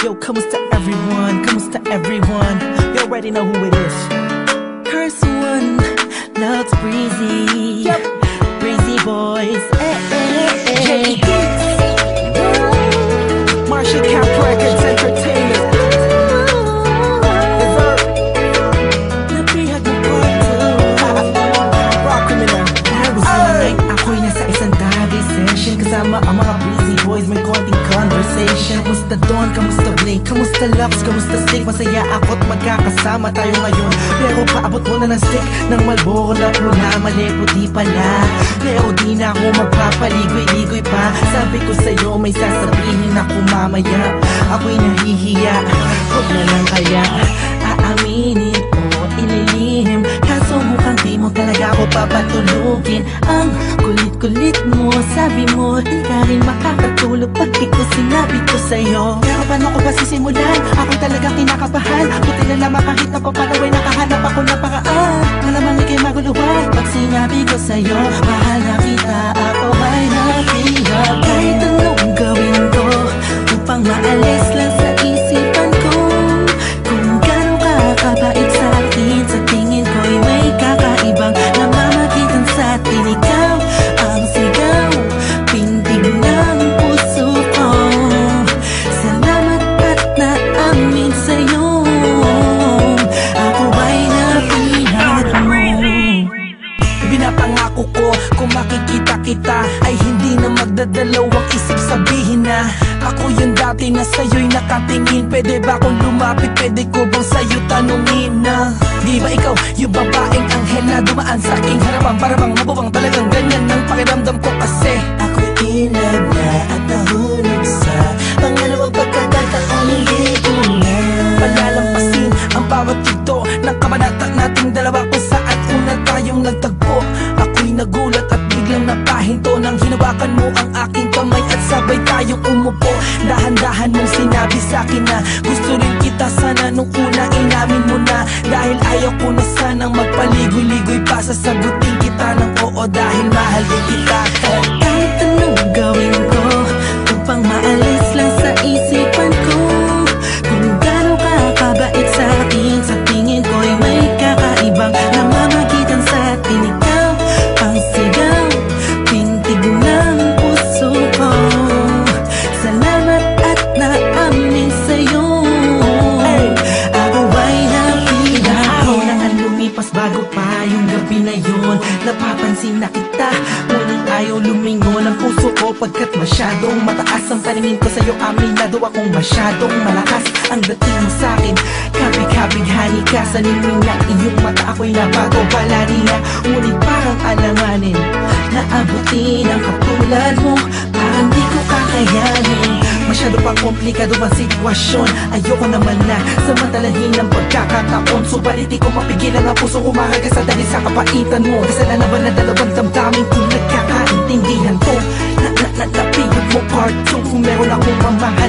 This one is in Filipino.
Yo, kamusta everyone? Kamusta everyone? You already know who it is. Curse one, loves Breezy. Yep. Breezy boys. Jackie Geeks. Marshall Cap Records Entertainment. Napihag ng part 2. Rock criminal. There was one night ako'y nasa isang tabi session kasama ang mga Breezy boys. May konting conversation. Kamusta Don? Kamusta Blake? Kamusta Lux? Kamusta Stick? Masaya ako't magkakasama tayo ngayon. Pero paabot mo na ng stick ng Malboro na pula. Mali puti pala. Pero di na ako magpapaligoy-ligoy pa. Sabi ko sa'yo may sasabihin ako mamaya. Ako'y nahihiya. Huwag na lang kaya aaminin o ililihim. Kaso mukhang di mo talaga ako papatulugin. Ang kulit-kulit mo, sabi mo di ka rin makakatulog pag di ko sinabi ko sa'yo. Pero paano ko ba sisimulan? Ako'y talagang kinakabahan. Buti na lamang kahit napapalaway nakahanap ako ng paraan. Malamang ika'y maguluhan pag sinabi ko sa'yo mahal na kita, ako ay napihag. Kahit anong gawin ko upang maalis lang sa isipan ko kung gano'ng kakabait sa akin. Sa tingin ko'y may kakaibang namamagitan sa atin. Ikaw ang sigaw, pintig ng puso ko. Salamat at naamin sa'yo, ako ay napihag mo. Pinapangako ko kung makikita kita ay hindi na magdadalawang isip sabihin na ako yung dati na sa'yo'y nakatingin. Pwede ba kung lumapit? Pwede ko bang sa'yo tanungin na di ba ikaw yung babaeng anghel na dumaan sa aking harapan? Para bang mabubang talagang ganyan ang pakiramdam ko kasi ako'y inag na at nahulog sa pangalawang pagkakataong hindi ko na palalampasin ang bawat ito ng kabanata nating dalawa kung saan una tayong nagtagpo. Ako'y nagulat at biglang napahinto nang hinawakan mo ang aking kamay at sabay tayong umupo. Dahan-dahan mong sinabi sa'kin na gusto rin kita sana nung una inamin mo na. Dahil ayaw ko na sanang magpaligoy-ligoy pa, sasagutin kita ng oo dahil mahal din kita. Kahit anong gawin ko upang maalis lang sa isipan ko kung gano'ng kakabait sa akin. Sa tingin ko'y may kakaibang namamagitan sa atin. Ikaw ang sigaw, pintig ng puso ko. Salamat at naamin sa'yo, ako ay napihag. Ako na ang lumipas bago pa yung gabi na yun. Napapansin na kita, ngunit ayaw lumingon ang puso ko pagkat masyadong mataas ang paningin ko sa'yo. Aminado akong masyadong malakas ang dating mo sa'kin. Kabig-kabighani ka sa ningning na iyong mata. Ako'y nabago balarina, ngunit parang alanganin na abutin ang katulad mo. Parang di ko kakayanin. Masyado pang komplikado ang sitwasyon. Ayoko naman na samantalahin ang pagkakataon. Subalit di ko mapigilan ang puso umahagas sa dahil sa kapaitan mo. Kasalanan ba na dalawang damdamin kung nagkakaintindihan to? Napiyot mo part 2 kung meron akong mamahal